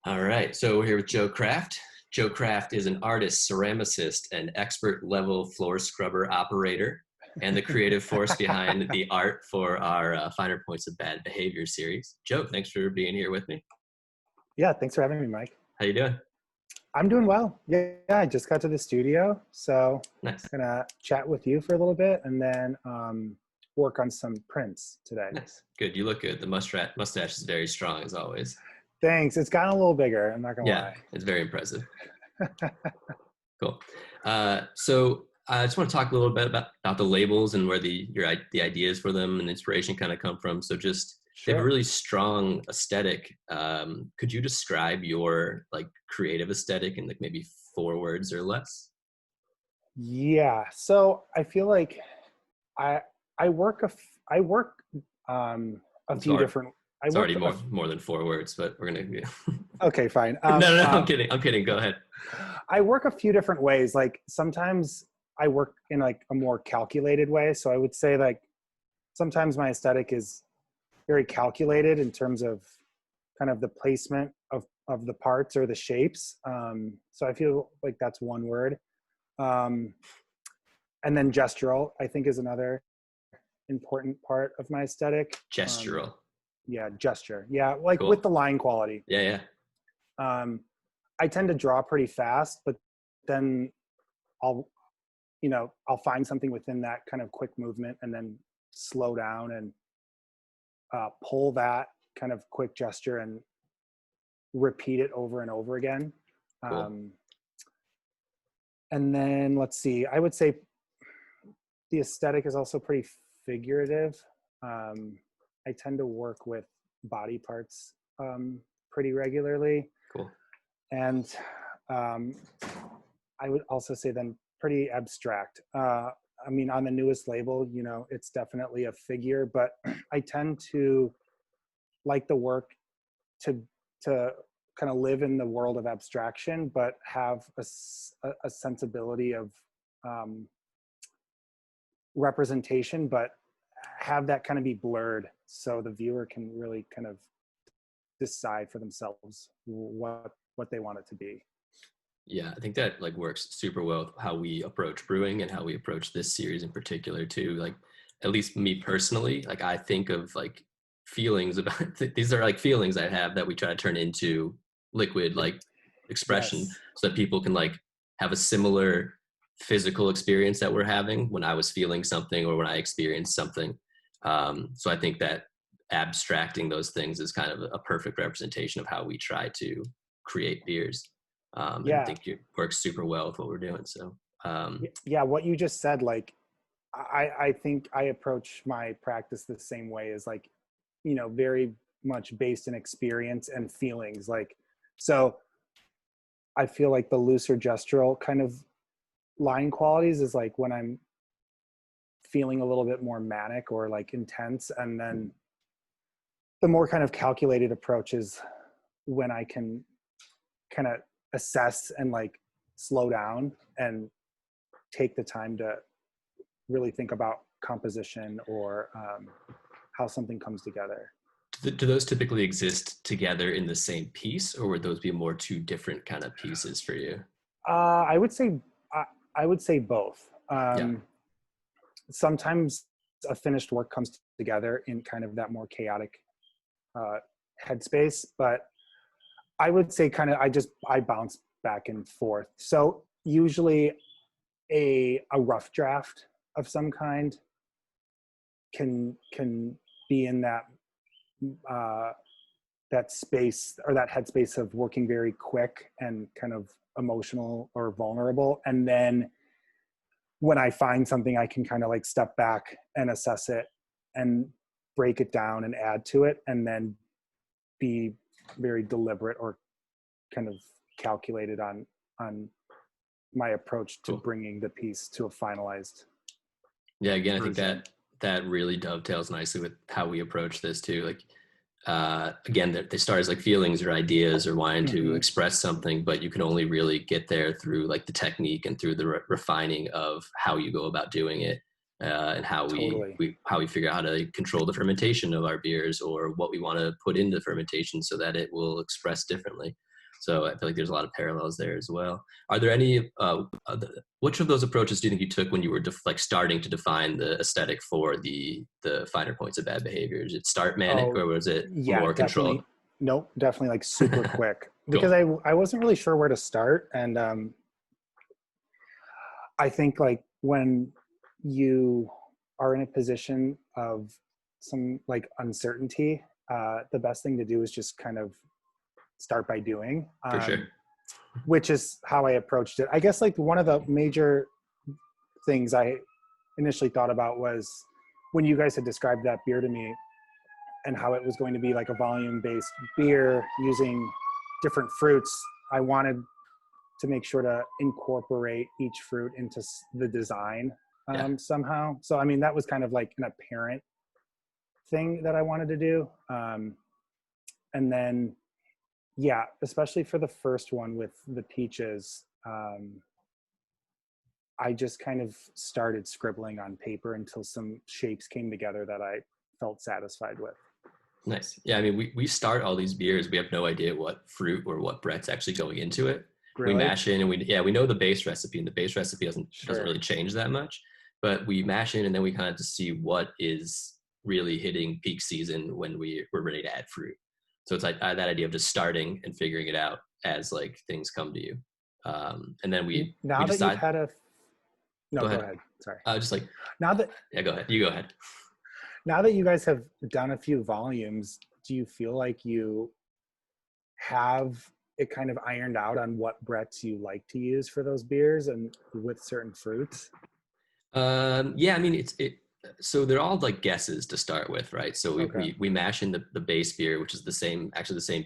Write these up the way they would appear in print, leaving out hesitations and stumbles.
All right, so we're here with Joe Kraft. Joe Kraft is an artist, ceramicist, and expert level floor scrubber operator, and the creative force behind the art for our Finer Points of Bad Behavior series. Joe, thanks for being here with me. Yeah, thanks for having me, Mike. How you doing? I'm doing well. Yeah, I just got to the studio, so Nice. I'm gonna chat with you for a little bit and then work on some prints today. Nice. Good. You look good. The mustache is very strong as always. Thanks. It's gotten a little bigger. I'm not gonna Yeah, lie. it's very impressive. Cool. So I just want to talk a little bit about the labels and where the ideas for them and inspiration kind of come from. So just they have a Sure. really strong aesthetic. Could you describe your like creative aesthetic in like maybe 4 words or less? Yeah. So I feel like I I work I work a It's few hard. different. I It's work. already more than 4 words, but we're gonna. Okay, fine. No, I'm kidding. I'm kidding. Go ahead. I work a few different ways. Like sometimes I work in like a more calculated way. So I would say like sometimes my aesthetic is very calculated in terms of kind of the placement of the parts or the shapes. So I feel like that's one word. Um, and then gestural, I think, is another important part of my aesthetic. Gestural. Yeah, gesture. Yeah, like Cool. with the line quality. Yeah, yeah. I tend to draw pretty fast, but then I'll, I'll find something within that kind of quick movement and then slow down and pull that kind of quick gesture and repeat it over and over again. Cool. And then let's see, I would say the aesthetic is also pretty figurative. I tend to work with body parts pretty regularly. Cool. And I would also say then pretty abstract. I mean, on the newest label, it's definitely a figure, but I tend to like the work to kind of live in the world of abstraction, but have a sensibility of representation, but have that kind of be blurred so the viewer can really kind of decide for themselves what they want it to be. Yeah, I think that like works super well with how we approach brewing and how we approach this series in particular too. Like, at least me personally, like I think of like feelings about these are like feelings I have that we try to turn into liquid like expression Yes. so that people can like have a similar physical experience that we're having when I was feeling something or when I experienced something. So I think that abstracting those things is kind of a perfect representation of how we try to create beers. And I Yeah. think it works super well with what we're doing. So Yeah, what you just said, like I think I approach my practice the same way, as like, very much based in experience and feelings. Like, so I feel like the looser gestural kind of line qualities is like when I'm feeling a little bit more manic or like intense, and then the more kind of calculated approach is when I can kind of assess and like slow down and take the time to really think about composition or how something comes together. do those typically exist together in the same piece, or would those be more two different kind of pieces for you? I would say I would say both. Yeah. Sometimes a finished work comes together in kind of that more chaotic headspace, but I would say kind of I bounce back and forth. So usually a rough draft of some kind can be in that that space or that headspace of working very quick and kind of emotional or vulnerable, and then when I find something, I can kind of like step back and assess it and break it down and add to it, and then be very deliberate or kind of calculated on my approach to Cool. bringing the piece to a finalized Yeah, again, I think version. that really dovetails nicely with how we approach this too. Like, again, they start as like feelings or ideas or wanting to Mm-hmm. express something, but you can only really get there through like the technique and through the refining of how you go about doing it, and how Totally. we figure out how to control the fermentation of our beers or what we want to put into fermentation so that it will express differently. So I feel like there's a lot of parallels there as well. Are there any, which of those approaches do you think you took when you were like starting to define the aesthetic for the finer points of bad behavior? Did it start manic Oh, or was it yeah, more controlled? definitely. Nope, definitely like super quick because Cool. I wasn't really sure where to start, and I think like when you are in a position of some like uncertainty, the best thing to do is just kind of start by doing, For sure. which is how I approached it. I guess like one of the major things I initially thought about was when you guys had described that beer to me and how it was going to be like a volume based beer using different fruits. I wanted to make sure to incorporate each fruit into the design Yeah. somehow. So, I mean, that was kind of like an apparent thing that I wanted to do. And then, yeah, especially for the first one with the peaches, I just kind of started scribbling on paper until some shapes came together that I felt satisfied with. Nice. Yeah, I mean, we start all these beers. We have no idea what fruit or what Brett's actually going into it. We Really? mash in and we know the base recipe, and the base recipe doesn't Sure. really change that much. But we mash in and then we kind of just see what is really hitting peak season when we're ready to add fruit. So it's like that idea of just starting and figuring it out as like things come to you. And then we Now that you've decide. had a, no, Go go ahead. ahead. Sorry. Just like Now that yeah, go ahead. You go ahead. now that you guys have done a few volumes, do you feel like you have it kind of ironed out on what Bretts you like to use for those beers and with certain fruits? Yeah, I mean so they're all like guesses to start with, right? So Okay. we mash in the base beer, which is the same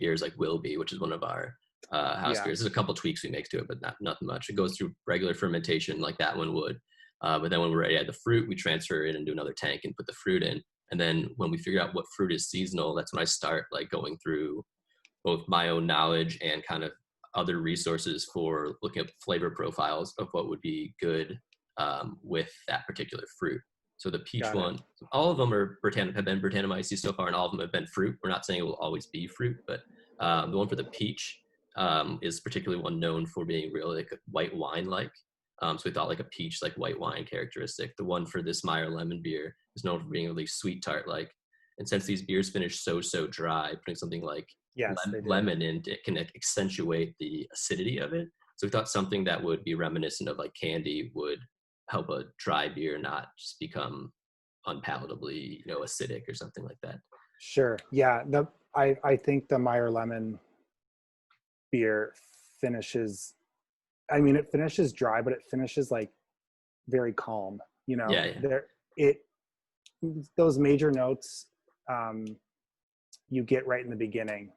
beer as like Will Be, which is one of our house Yeah. beers. There's a couple tweaks we make to it, but nothing much. It goes through regular fermentation like that one would. But then when we're ready to add the fruit, we transfer it into another tank and put the fruit in. And then when we figure out what fruit is seasonal, that's when I start like going through both my own knowledge and kind of other resources for looking up flavor profiles of what would be good with that particular fruit. So the peach Got it. one, all of them have been Britannomyces so far, and all of them have been fruit. We're not saying it will always be fruit, but the one for the peach is particularly one known for being really like white wine-like. So we thought like a peach, like white wine characteristic. The one for this Meyer lemon beer is known for being really sweet tart-like. And since these beers finish so dry, putting something like Yes, they do. lemon in it can accentuate the acidity of it. So we thought something that would be reminiscent of like candy would help a dry beer not just become unpalatably, acidic or something like that. Sure. Yeah. I think the Meyer lemon beer finishes, I mean, it finishes dry, but it finishes like very calm, Yeah, yeah. there, it, those major notes, you get right in the beginning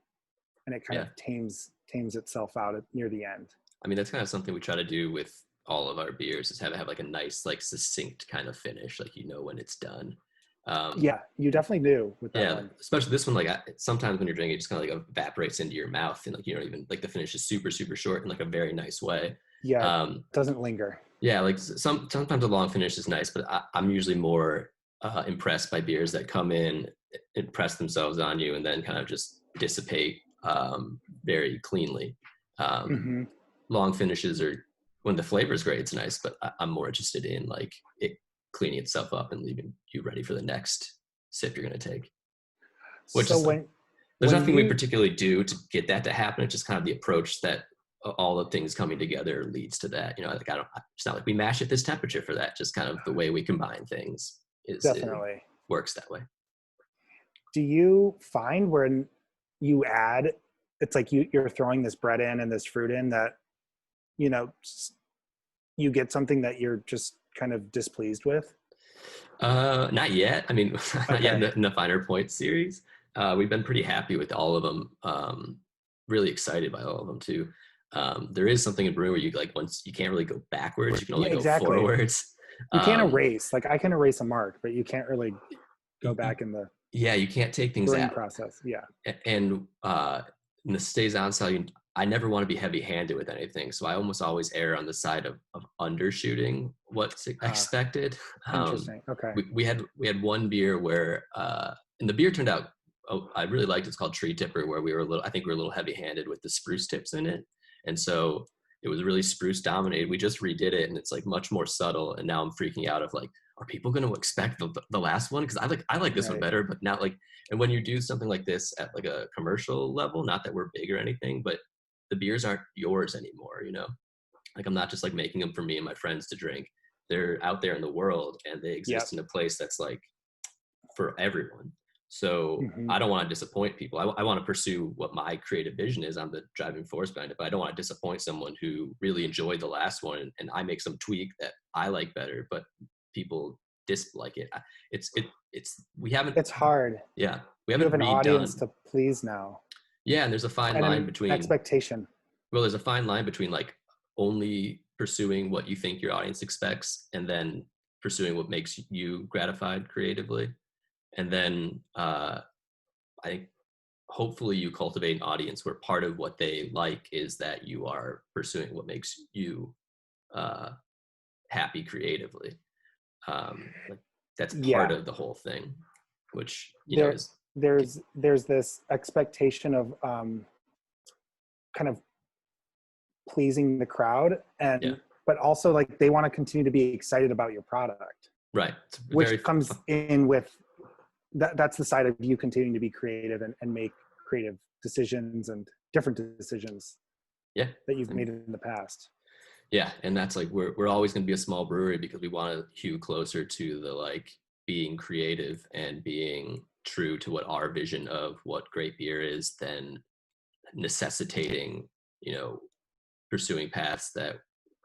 and it kind Yeah. of tames itself out near the end. I mean, that's kind of something we try to do with all of our beers is have like a nice, like succinct kind of finish, like when it's done. Yeah, you definitely do with that Yeah, one. especially this one. Like sometimes when you're drinking, it just kind of like evaporates into your mouth, and like you don't even like the finish is super short in like a very nice way. Yeah, it Um, doesn't linger. yeah, like sometimes a long finish is nice, but I'm usually more impressed by beers that come in, impress themselves on you, and then kind of just dissipate very cleanly. Um, Hmm. Long finishes are when the flavor is great, it's nice, but I'm more interested in like it cleaning itself up and leaving you ready for the next sip you're going to take. Which So is like, when there's when nothing we you particularly do to get that to happen. It's just kind of the approach that all the things coming together leads to that. Like it's not like we mash at this temperature for that. Just kind of the way we combine things it definitely, works that way. do you find when you add, it's like you're throwing this bread in and this fruit in that you know you get something that you're just kind of displeased with? Not yet. I mean, not yet Okay. in the Finer Points series. We've been pretty happy with all of them. Really excited by all of them too. There is something in brewing where you like once you can't really go backwards, you can only Yeah, go exactly. forwards. You can't Um, erase. Like I can erase a mark, but you can't really go back in the yeah, you can't take things brewing out. process. Yeah. And in the stays on style, I never want to be heavy-handed with anything, so I almost always err on the side of undershooting what's expected. Interesting. Okay. We had one beer where and the beer turned out I really liked, it's called Tree Tipper, where I think we were a little heavy handed with the spruce tips in it. And so it was really spruce dominated. We just redid it and it's like much more subtle. And now I'm freaking out of like, are people going to expect the last one? Cause I like this one Right. better, but now like, and when you do something like this at like a commercial level, not that we're big or anything, but the beers aren't yours anymore, you know? Like I'm not just like making them for me and my friends to drink. They're out there in the world and they Yep. exist in a place that's like for everyone. So Hmm. I don't want to disappoint people. I want to pursue what my creative vision is. I'm the driving force behind it, but I don't want to disappoint someone who really enjoyed the last one and I make some tweak that I like better, but people dislike it. We haven't, It's hard. yeah, we You have haven't an audience redone. to please now, Yeah. And there's a fine and line an between, expectation. well, there's a fine line between like only pursuing what you think your audience expects and then pursuing what makes you gratified creatively. And then I think hopefully you cultivate an audience where part of what they like is that you are pursuing what makes you uh, happy creatively. Like that's part Yeah, of the whole thing, which you know there is there's this expectation of kind of pleasing the crowd, yeah, and but also like they want to continue to be excited about your product, right. It's very which comes in with that's the side of you continuing to be creative and make creative decisions and different decisions yeah. that you've And made in the past. yeah, and that's like we're always going to be a small brewery because we want to hew closer to the like being creative and being true to what our vision of what great beer is, than necessitating, you know, pursuing paths that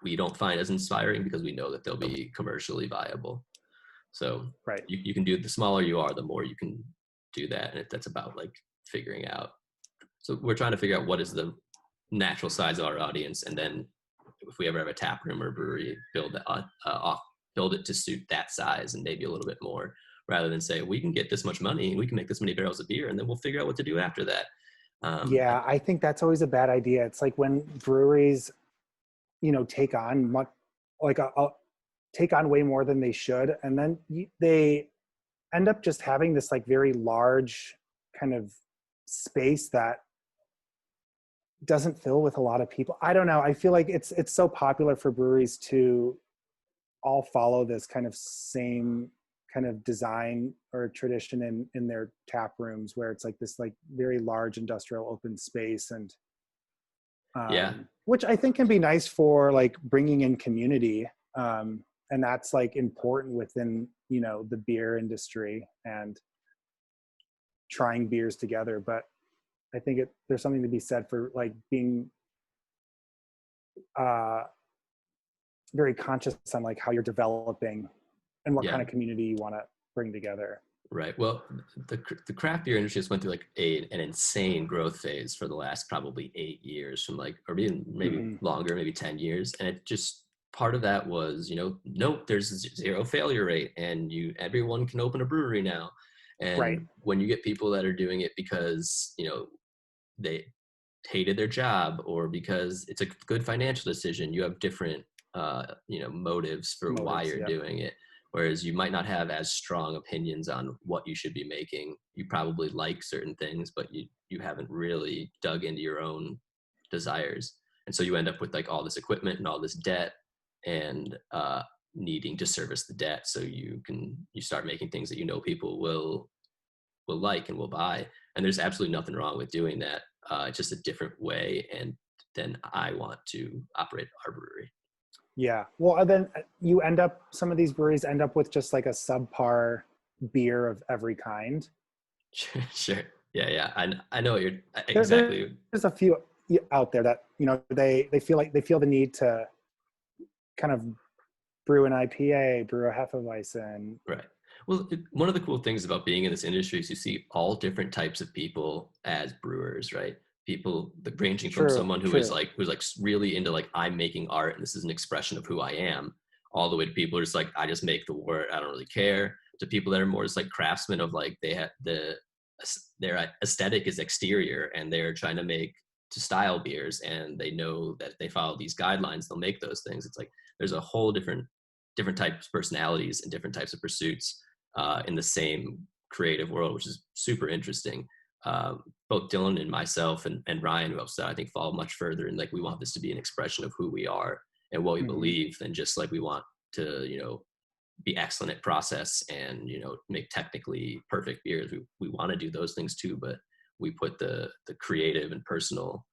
we don't find as inspiring because we know that they'll be commercially viable. So Right. you can do, the smaller you are, the more you can do that, and that's about like figuring out. So we're trying to figure out what is the natural size of our audience, and then if we ever have a tap room or brewery, build it to suit that size and maybe a little bit more, rather than say we can get this much money and we can make this many barrels of beer, and then we'll figure out what to do after that. Yeah, I think that's always a bad idea. It's like when breweries, take on much, like take on way more than they should, and then they end up just having this like very large kind of space that doesn't fill with a lot of people. I don't know. I feel like it's so popular for breweries to all follow this kind of same kind of design or tradition in their tap rooms, where it's like this like very large industrial open space, and Yeah, which I think can be nice for like bringing in community, and that's like important within the beer industry and trying beers together. But I think there's something to be said for like being uh, very conscious on like how you're developing and what yeah. kind of community you want to bring together. Right. Well, the craft beer industry just went through like an insane growth phase for the last probably 8 years, from like, or even maybe Hmm. longer, maybe 10 years. And it just, part of that was, nope, there's a zero failure rate and everyone can open a brewery now. Right. And when you get people that are doing it because, they hated their job or because it's a good financial decision, you have different, motives for why Motives. you're Yep. doing it. Whereas you might not have as strong opinions on what you should be making. You probably like certain things, but you haven't really dug into your own desires. And so you end up with like all this equipment and all this debt, and needing to service the debt so you start making things that people will like and will buy. And there's absolutely nothing wrong with doing that. It's just a different way, and then I want to operate our brewery. Yeah. Well, and then some of these breweries end up with just like a subpar beer of every kind. Sure. Yeah, yeah. I know what you're exactly. There's a few out there that, they feel the need to kind of brew an IPA, brew a Hefeweizen. Right. Well, one of the cool things about being in this industry is you see all different types of people as brewers, right? People ranging from True, someone true. who's like really into like, I'm making art and this is an expression of who I am, all the way to people who are just like, I just make the word, I don't really care, to people that are more just like craftsmen of like, they have their aesthetic is exterior and they're trying to make to style beers, and they know that if they follow these guidelines, they'll make those things. It's like there's a whole different types of personalities and different types of pursuits in the same creative world, which is super interesting. Both Dylan and myself and Ryan, who else I think fall much further, and like we want this to be an expression of who we are and what we Mhm. believe, than just like we want to, be excellent at process and make technically perfect beers. We want to do those things too, but we put the creative and personal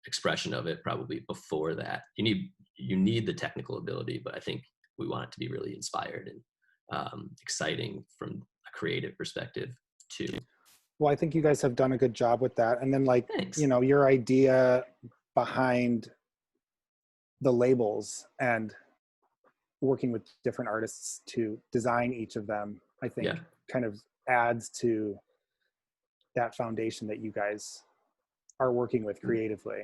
expression of it probably before that. You need the technical ability, but I think we want it to be really inspired and exciting from a creative perspective too. Well, I think you guys have done a good job with that. And then like, Thanks. your idea behind the labels and working with different artists to design each of them, I Yeah. think kind of adds to that foundation that you guys are working with creatively.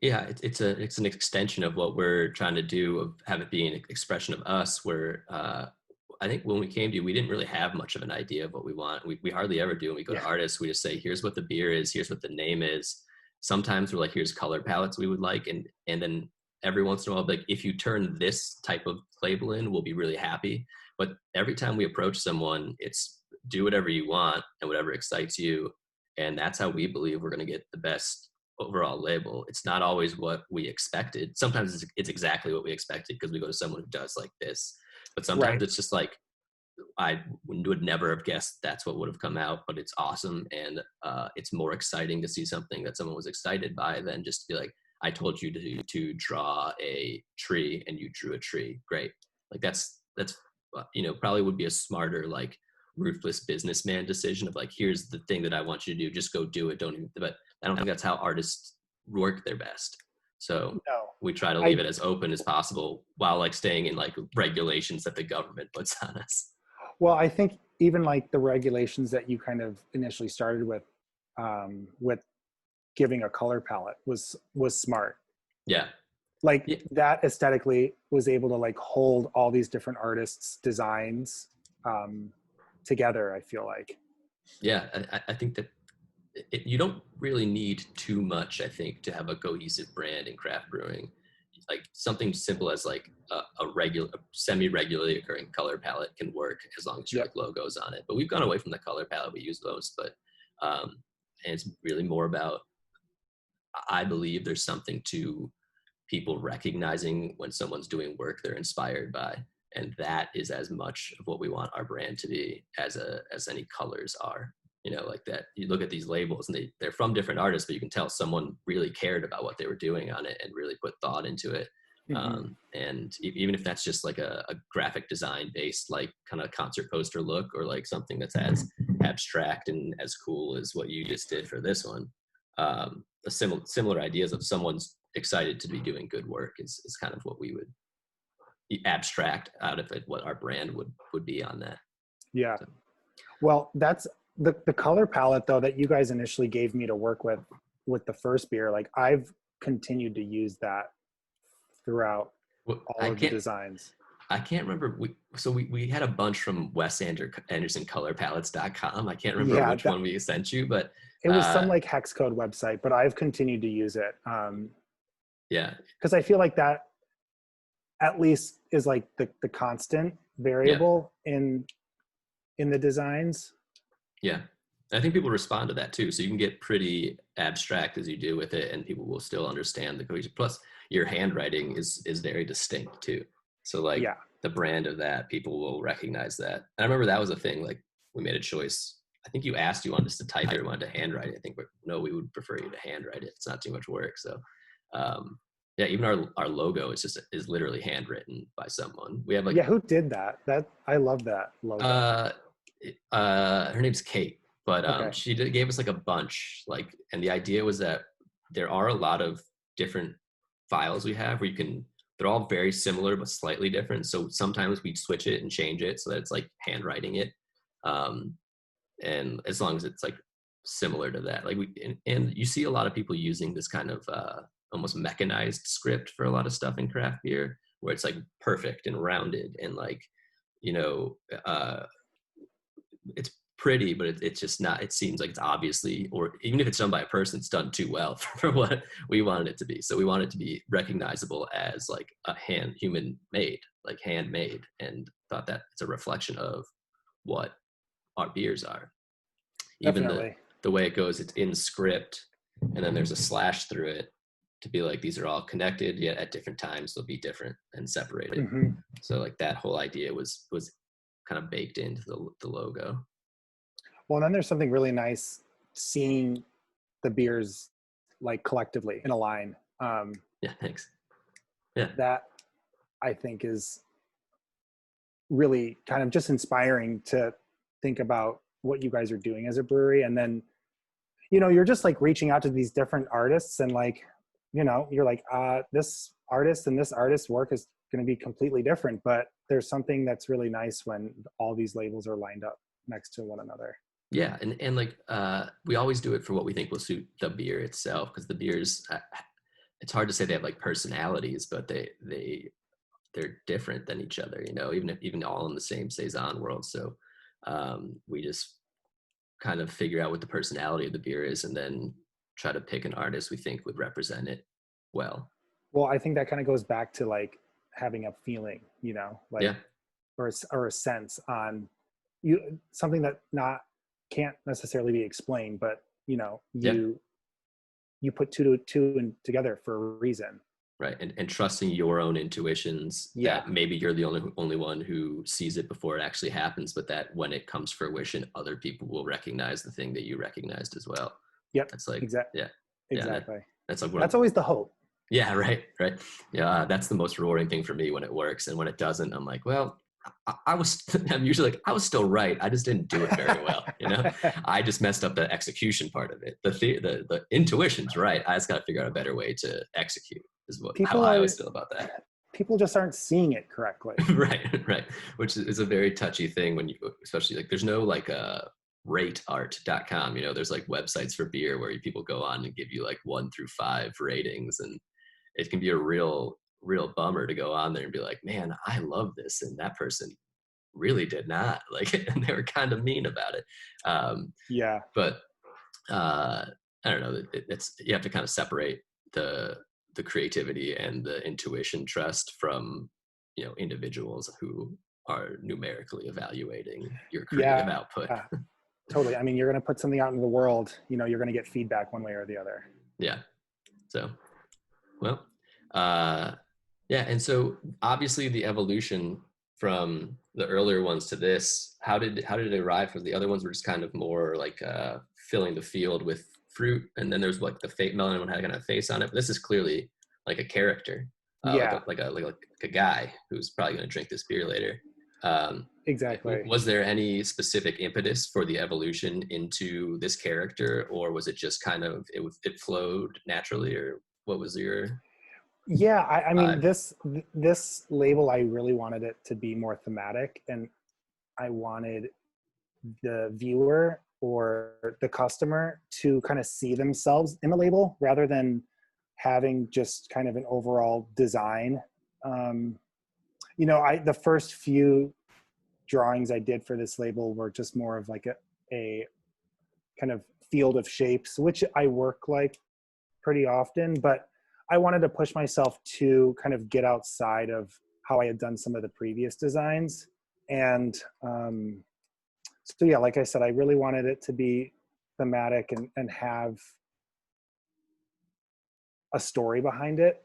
Yeah, it's an extension of what we're trying to do, of have it be an expression of us, where I think when we came to you, we didn't really have much of an idea of what we want. We hardly ever do. When we go to Yeah. artists, we just say, here's what the beer is, here's what the name is. Sometimes we're like, here's color palettes we would like, and then every once in a while, like, if you turn this type of label in, we'll be really happy. But every time we approach someone, it's do whatever you want and whatever excites you, and that's how we believe we're going to get the best overall label. It's not always what we expected. Sometimes it's exactly what we expected because we go to someone who does like this, but sometimes Right. it's just like, I would never have guessed that's what would have come out, but it's awesome. And it's more exciting to see something that someone was excited by than just to be like, I told you to draw a tree and you drew a tree. Great. Like that's probably would be a smarter, like, ruthless businessman decision of like, here's the thing that I want you to do, just go do it. Don't even, but I don't think that's how artists work their best. So No. we try to leave I it as open as possible while like staying in like regulations that the government puts on us. Well, I think even like the regulations that you kind of initially started with giving a color palette was smart. Yeah. Like Yeah. that aesthetically was able to like hold all these different artists' designs um, together. I feel like. Yeah. I think that you don't really need too much, I think, to have a cohesive brand in craft brewing. Like something simple as like a semi-regularly occurring color palette can work as long as your Yep. like logos on it. But we've gone away from the color palette we use those, but and it's really more about, I believe there's something to people recognizing when someone's doing work they're inspired by, and that is as much of what we want our brand to be as any colors are. Like that, you look at these labels and they're from different artists, but you can tell someone really cared about what they were doing on it and really put thought into it. Mm-hmm. And even if that's just like a graphic design based, like kind of concert poster look, or like something that's as abstract and as cool as what you just did for this one, a similar ideas of someone's excited to be doing good work is kind of what we would abstract out of it, what our brand would be on that. Yeah. So, Well, that's the color palette though that you guys initially gave me to work with the first beer. Like I've continued to use that throughout well, all of the designs. I can't remember. We had a bunch from Anderson Color Palettes.com. I can't remember Yeah, which one we sent you, but it was some like hex code website, but I've continued to use it yeah, because I feel like that at least is like the constant yeah, variable in the designs. yeah. I think people respond to that too. So you can get pretty abstract as you do with it, and people will still understand the cohesion. Plus, your handwriting is very distinct too. So like Yeah. the brand of that, people will recognize that. I remember that was a thing. Like we made a choice. I think you asked, you wanted us to type it or wanted to handwrite it. I think, no, we would prefer you to handwrite it. It's not too much work. So yeah, even our logo is literally handwritten by someone. We have like Yeah, who did that? I love that logo. uh her name's Kate, but Okay. she gave us like a bunch, like, and the idea was that there are a lot of different files we have where they're all very similar but slightly different. So sometimes we switch it and change it so that it's like handwriting it, um, and as long as it's like similar to that, like and you see a lot of people using this kind of almost mechanized script for a lot of stuff in craft beer, where it's like perfect and rounded and like you know uh it's pretty, but it's just not. It seems like it's obviously, or even if it's done by a person, it's done too well for what we wanted it to be. So we want it to be recognizable as like a human made, like handmade, and thought that it's a reflection of what our beers are. Even Definitely. the way it goes, it's in script, and then there's a slash through it to be like these are all connected, yet at different times they'll be different and separated. Hmm. So like that whole idea was kind of baked into the logo. Well, and then there's something really nice seeing the beers like collectively in a line. Yeah, thanks. Yeah, That I think is really kind of just inspiring to think about what you guys are doing as a brewery. And then, you know, you're just like reaching out to these different artists and like, you know, you're like, this artist and this artist's work is going to be completely different, but there's something that's really nice when all these labels are lined up next to one another. yeah, and like we always do it for what we think will suit the beer itself, because the beers, it's hard to say they have like personalities, but they're different than each other, you know, even all in the same saison world. So we just kind of figure out what the personality of the beer is, and then try to pick an artist we think would represent it well. Well, I think that kind of goes back to like having a feeling, you know, like, Yeah, or a sense on you, something that not can't necessarily be explained, but you know, yeah, you put two and together for a reason. right. And trusting your own intuitions, Yeah. that maybe you're the only one who sees it before it actually happens, but that when it comes fruition, other people will recognize the thing that you recognized as well. Yep. That's like, Exactly. yeah, yeah, Exactly. that's like one of That's always the hope. yeah, right, right. Yeah, that's the most rewarding thing for me when it works, and when it doesn't, I'm like, well, I was. I'm usually like, I was still right. I just didn't do it very well. You know, I just messed up the execution part of it. The intuition's right. I just got to figure out a better way to execute. Is how people I are always feel about that. people just aren't seeing it correctly. Right, right. Which is a very touchy thing when you, especially like, there's no like rateart.com. You know, there's like websites for beer where people go on and give you like 1 through 5 ratings, and it can be a real bummer to go on there and be like, man, I love this, and that person really did not like it, and they were kind of mean about it. Yeah. But I don't know, it's, you have to kind of separate the creativity and the intuition trust from, you know, individuals who are numerically evaluating your creative Yeah. output. Totally. I mean, you're going to put something out into the world, you know, you're going to get feedback one way or the other. Yeah. So, well, uh, yeah. And so obviously the evolution from the earlier ones to this, how did it arrive? From the other ones were just kind of more like filling the field with fruit, and then there's like the fate melon one had kind of a face on it. But this is clearly like a character, Yeah, like a guy who's probably going to drink this beer later. Um, exactly. was there any specific impetus for the evolution into this character, or was it just kind of it flowed naturally, or what was your Yeah, I mean, vibe? this label, I really wanted it to be more thematic, and I wanted the viewer or the customer to kind of see themselves in the label rather than having just kind of an overall design. Um, you know, the first few drawings I did for this label were just more of like a kind of field of shapes, which I work like pretty often, but I wanted to push myself to kind of get outside of how I had done some of the previous designs. And so, yeah, like I said, I really wanted it to be thematic and have a story behind it.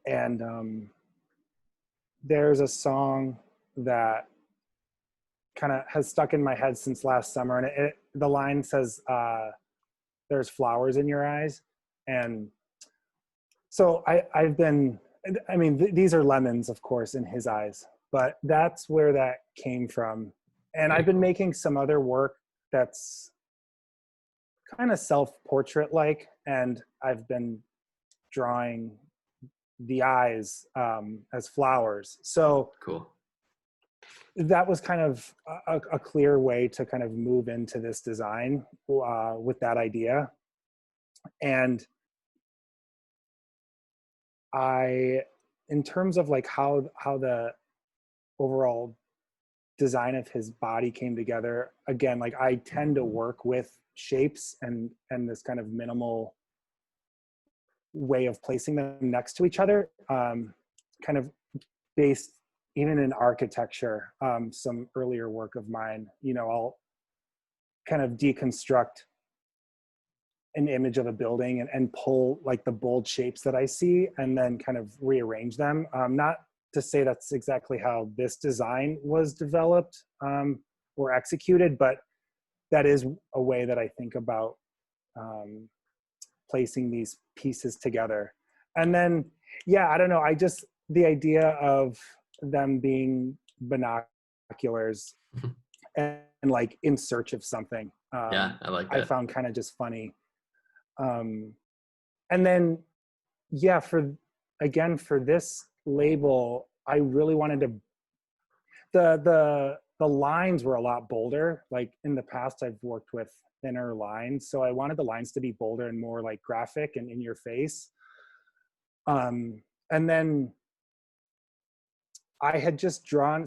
And there's a song that kind of has stuck in my head since last summer. And the line says, there's flowers in your eyes. And so I've been, I mean, these are lemons, of course, in his eyes, but that's where that came from. And Very I've been cool. making some other work that's kind of self-portrait like, and I've been drawing the eyes as flowers. So Cool. that was kind of a clear way to kind of move into this design with that idea. And in terms of like how the overall design of his body came together, again, like I tend to work with shapes and this kind of minimal way of placing them next to each other, kind of based even in architecture, some earlier work of mine, I'll kind of deconstruct an image of a building and pull like the bold shapes that I see and then kind of rearrange them. Not to say that's exactly how this design was developed or executed, but that is a way that I think about placing these pieces together. And then, yeah, I don't know. The idea of them being binoculars and like in search of something, Yeah, I like I that. found kind of just funny. And then, yeah, for this label, I really wanted to, the lines were a lot bolder. Like in the past, I've worked with thinner lines. So I wanted the lines to be bolder and more like graphic and in your face. And then I had just drawn,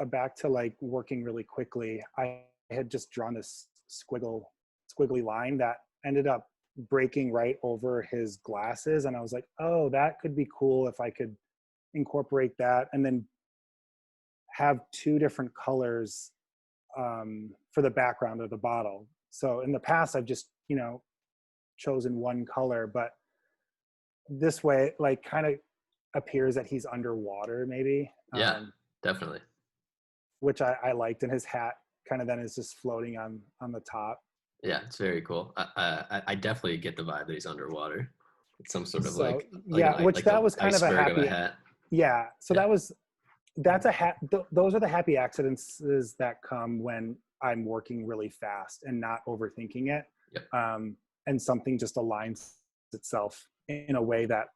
back to like working really quickly, I had just drawn this squiggly line that ended up breaking right over his glasses. And I was like, oh, that could be cool if I could incorporate that and then have two different colors for the background of the bottle. So in the past, I've just, chosen one color, but this way, like kind of appears that he's underwater maybe. Yeah, definitely. Which I liked, and his hat kind of then is just floating on the top. Yeah, it's very cool. I definitely get the vibe that he's underwater. It's some sort of So like yeah, which like that a was kind of a iceberg of a happy, hat. yeah. So Yeah, that's those are the happy accidents that come when I'm working really fast and not overthinking it. yep. And something just aligns itself in a way that,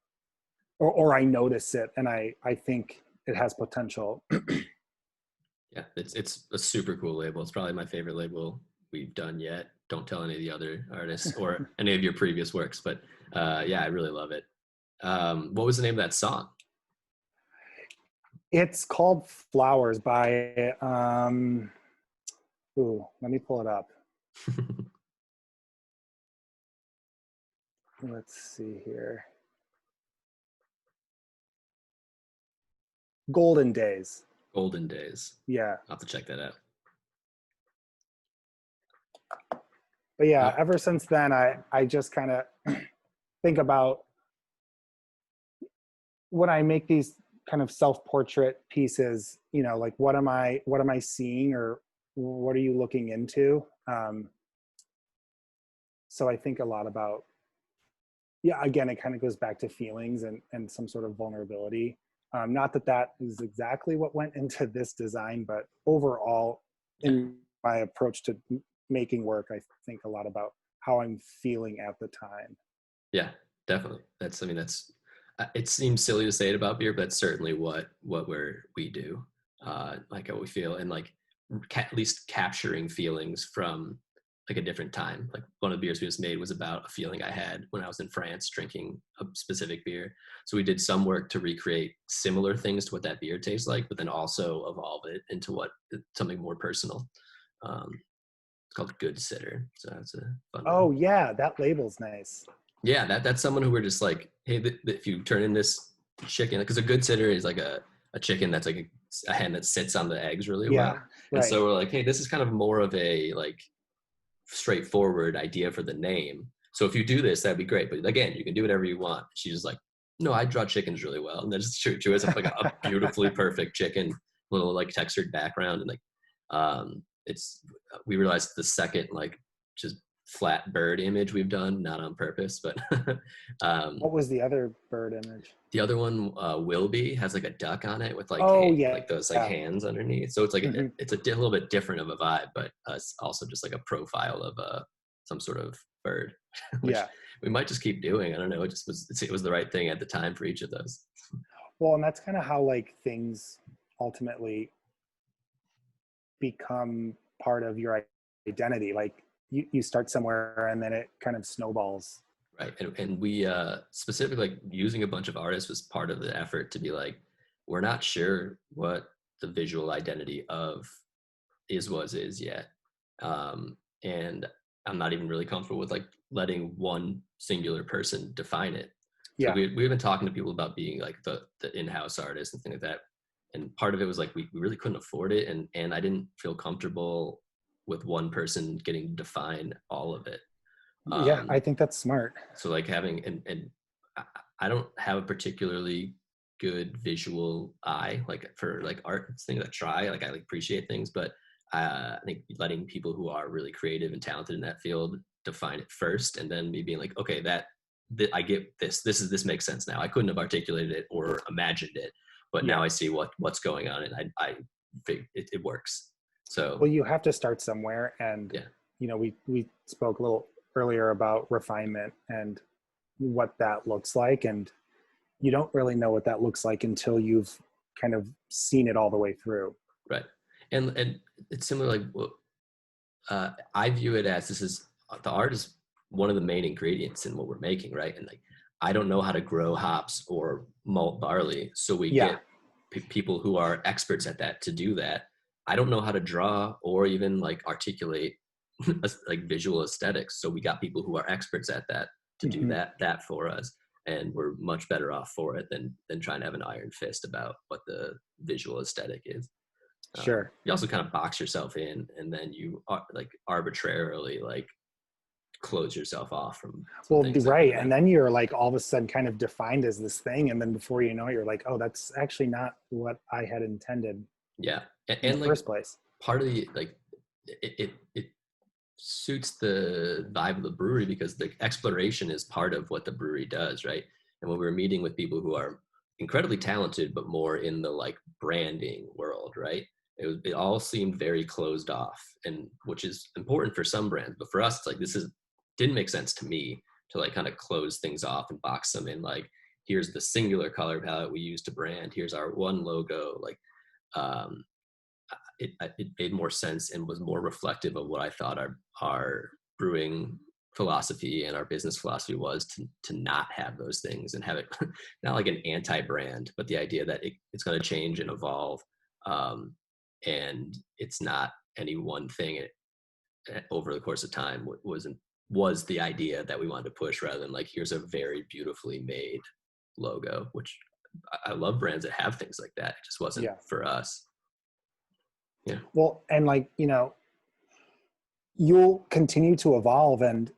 or I notice it and I think it has potential. Yeah, it's a super cool label. It's probably my favorite label we've done yet. Don't tell any of the other artists or any of your previous works, but yeah, I really love it. What was the name of that song? It's called Flowers by, let me pull it up. Let's see here. Golden Days. Golden Days. Yeah. I'll have to check that out. But yeah, ever since then, I just kind of think about when I make these kind of self-portrait pieces, like what am I seeing or what are you looking into? So I think a lot about, yeah, again, it kind of goes back to feelings and some sort of vulnerability. Not that is exactly what went into this design, but overall in my approach to making work, I think a lot about how I'm feeling at the time. Yeah, definitely. That's it seems silly to say it about beer, but that's certainly what we do. Like how we feel and like at least capturing feelings from like a different time. Like one of the beers we just made was about a feeling I had when I was in France drinking a specific beer. So we did some work to recreate similar things to what that beer tastes like, but then also evolve it into something more personal. It's called Good Sitter. So that's a fun Oh one. yeah, that label's nice. Yeah, that's someone who we're just like, hey, if you turn in this chicken, because a good sitter is like a chicken that's like a hen that sits on the eggs really Yeah, well. And right. so we're like, hey, this is kind of more of a like straightforward idea for the name. So if you do this, that'd be great. But again, you can do whatever you want. She's just like, no, I draw chickens really well. And then just she has like a beautifully perfect chicken, little like textured background. And like, we realized the second like just flat bird image we've done, not on purpose, but What was the other bird image? the other one, Wilby, has like a duck on it with Oh yeah, like those like yeah. hands underneath. So it's like Mm-hmm. it's a little bit different of a vibe, but it's also just like a profile of some sort of bird, which Yeah. we might just keep doing. I don't know. It was the right thing at the time for each of those. Well, and that's kind of how like things ultimately become part of your identity. Like you start somewhere and then it kind of snowballs. Right. And we specifically like using a bunch of artists was part of the effort to be like, we're not sure what the visual identity of is yet. And I'm not even really comfortable with like letting one singular person define it. So Yeah. we've been talking to people about being like the in-house artist and things like that. And part of it was like we really couldn't afford it, and I didn't feel comfortable with one person getting to define all of it. Yeah, I Um, think that's smart. so like having and I, I don't have a particularly good visual eye like for like art. It's things I try, like I like appreciate things, but I think letting people who are really creative and talented in that field define it first, and then me being like, okay, that I get this. This makes sense now. I couldn't have articulated it or imagined it, but Yeah. now I see what's going on, and I think it works. So Well, you have to start somewhere, and yeah, we spoke a little earlier about refinement and what that looks like, and you don't really know what that looks like until you've kind of seen it all the way through. right. And it's similar like I view it as this is the art is one of the main ingredients in what we're making, right? And like I don't know how to grow hops or malt barley, so we Yeah. get people who are experts at that to do that. I don't know how to draw or even like articulate like visual aesthetics, so we got people who are experts at that to do Hmm. that for us, and we're much better off for it than trying to have an iron fist about what the visual aesthetic is. Sure. You also kind of box yourself in, and then you like arbitrarily like close yourself off from Well, things that right. really And matter. then you're like all of a sudden kind of defined as this thing. And then before you know it, you're like, oh, that's actually not what I had intended Yeah, in the and like first place. part of the like it suits the vibe of the brewery because the exploration is part of what the brewery does, right? And when we were meeting with people who are incredibly talented but more in the like branding world, right? It all seemed very closed off, and which is important for some brands, but for us it's like this is didn't make sense to me to like kind of close things off and box them in like here's the singular color palette we use to brand, here's our one logo, like um it made more sense and was more reflective of what I thought our brewing philosophy and our business philosophy was to not have those things and have it not like an anti-brand, but the idea that it's going to change and evolve, um, and it's not any one thing over the course of time was the idea that we wanted to push rather than like here's a very beautifully made logo, which I love brands that have things like that. It just wasn't Yeah. for us. Yeah. Well, and like, you'll continue to evolve and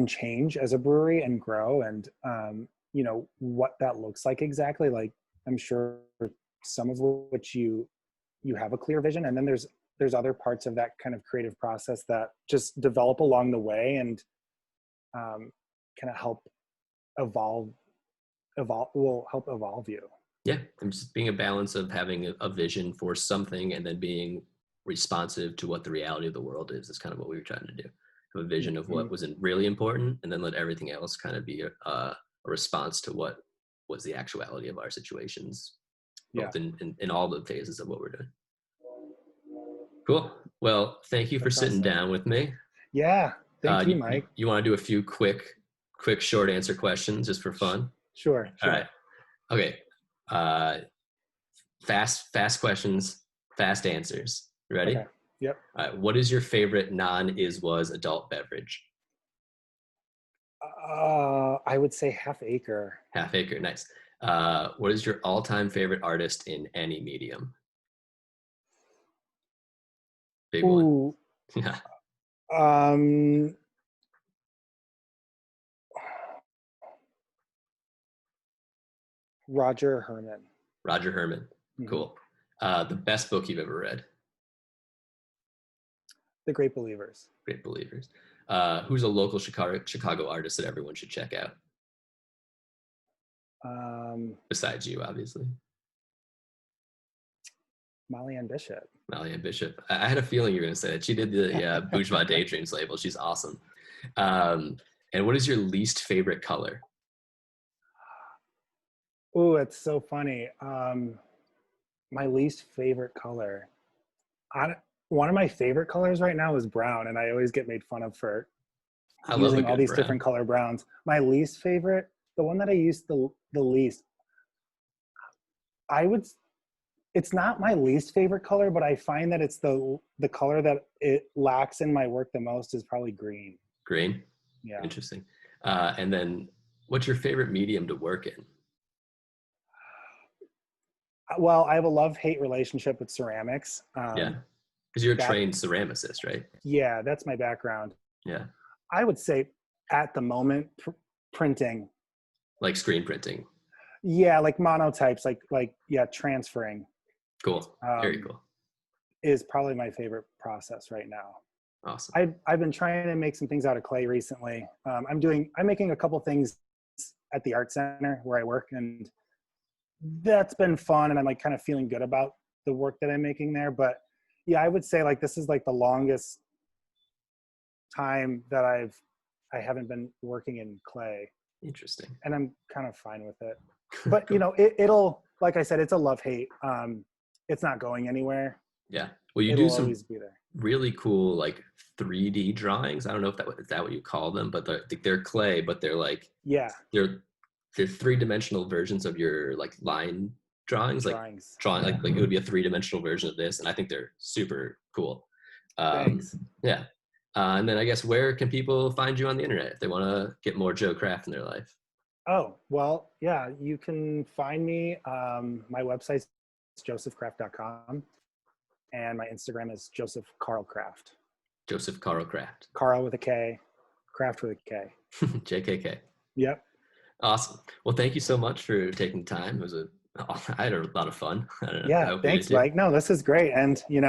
change as a brewery and grow, and what that looks like exactly, like I'm sure some of which you have a clear vision, and then there's other parts of that kind of creative process that just develop along the way, and kind of help evolve will help evolve you. Yeah, and just being a balance of having a vision for something and then being responsive to what the reality of the world is kind of what we were trying to do. Have a vision of Hmm. what wasn't really important, and then let everything else kind of be a response to what was the actuality of our situations, Yeah, both in all the phases of what we're doing. Cool. Well, thank you for that's sitting awesome. down with me. Yeah, thank you, You, Mike. you want to do a few quick short answer questions just for fun? Sure, All right. sure. Okay. Uh, fast questions, fast answers. You Okay. ready? Yep. All right. What is your favorite non-is-was adult beverage? I would say Half Acre. Half Acre. Nice. What is your all-time favorite artist in any medium? Big one. Ooh, Yeah. um, Roger Herman. Roger Herman. Hmm. Cool. The best book you've ever read? The Great Believers. Great Believers. Who's a local Chicago artist that everyone should check out? Um, Besides you, obviously. Molly Ann Bishop. Malia Bishop. I had a feeling you were going to say that. She did the Bourgeois Daydreams label. She's awesome. Um, and what is your least favorite color? Ooh, it's so funny. My least favorite color. I, One of my favorite colors right now is brown, and I always get made fun of for I love a using all good these brown. different color browns. My least favorite, the one that I use the least, I would. It's not my least favorite color, but I find that it's the color that it lacks in my work the most is probably green. Green. Yeah. Interesting. And then what's your favorite medium to work in? Well, I have a love-hate relationship with ceramics. Yeah, because you're a That trained ceramicist, right? Yeah, that's my background. Yeah, I would say at the moment, printing. like screen printing. Yeah, like monotypes, yeah, transferring Cool. Very um, cool. is probably my favorite process right now. Awesome. I've been trying to make some things out of clay recently. I'm making a couple things at the art center where I work, and that's been fun. And I'm like kind of feeling good about the work that I'm making there. But yeah, I would say like this is like the longest time that I haven't been working in clay, Interesting. and I'm kind of fine with it. But Cool. it'll, like I said, it's a love hate. It's not going anywhere. Yeah. Well, you do It'll some always be there. really cool like 3D drawings. I don't know if is that what you call them, but they're clay, but they're like Yeah, they're they're three-dimensional versions of your like line drawings, like drawings. drawing Yeah, like it would be a three-dimensional version of this, and I think they're super cool. Um, thanks. yeah. And then I guess where can people find you on the internet if they want to get more Joe Kraft in their life? Oh, well, yeah, you can find me. My website's josephcraft.com, and my Instagram is Joseph Carl Kraft. Joseph Carl Kraft. Carl with a K, Kraft with a K. JKK. Yep. Awesome. Well, thank you so much for taking time. It was I had a lot of fun. I don't know. I Yeah, hope you did thanks, too. Mike. No, this is great. And you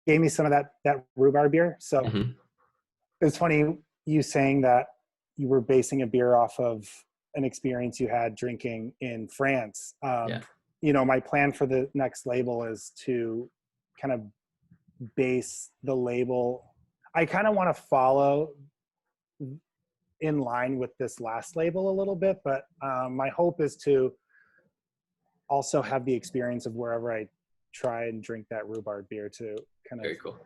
gave me some of that rhubarb beer. So Hmm. it's funny you saying that you were basing a beer off of an experience you had drinking in France. Yeah. My plan for the next label is to kind of base the label. I kind of want to follow in line with this last label a little bit, but my hope is to also have the experience of wherever I try and drink that rhubarb beer to kind of Very cool.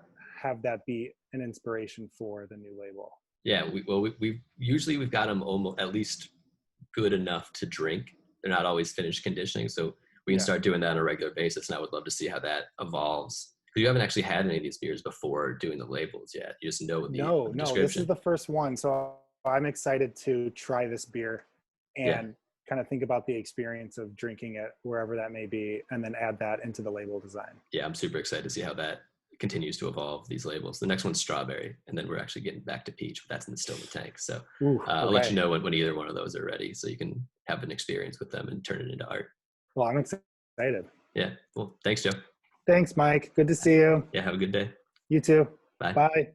have that be an inspiration for the new label. Yeah. We usually we've got them almost at least good enough to drink. They're not always finished conditioning, so we can Yeah. start doing that on a regular basis. And I would love to see how that evolves. Because you haven't actually had any of these beers before doing the labels yet. You just know the No, this is description. the first one. So I'm excited to try this beer Yeah. and kind of think about the experience of drinking it wherever that may be, and then add that into the label design. Yeah, I'm super excited to see how that continues to evolve, these labels. The next one's strawberry, and then we're actually getting back to peach, but that's still in the tank. So Ooh, I'll let you okay. know when either one of those are ready so you can have an experience with them and turn it into art. Well, I'm excited. Yeah. Well, thanks, Joe. Thanks, Mike. Good to see you. Yeah, have a good day. You too. Bye. Bye.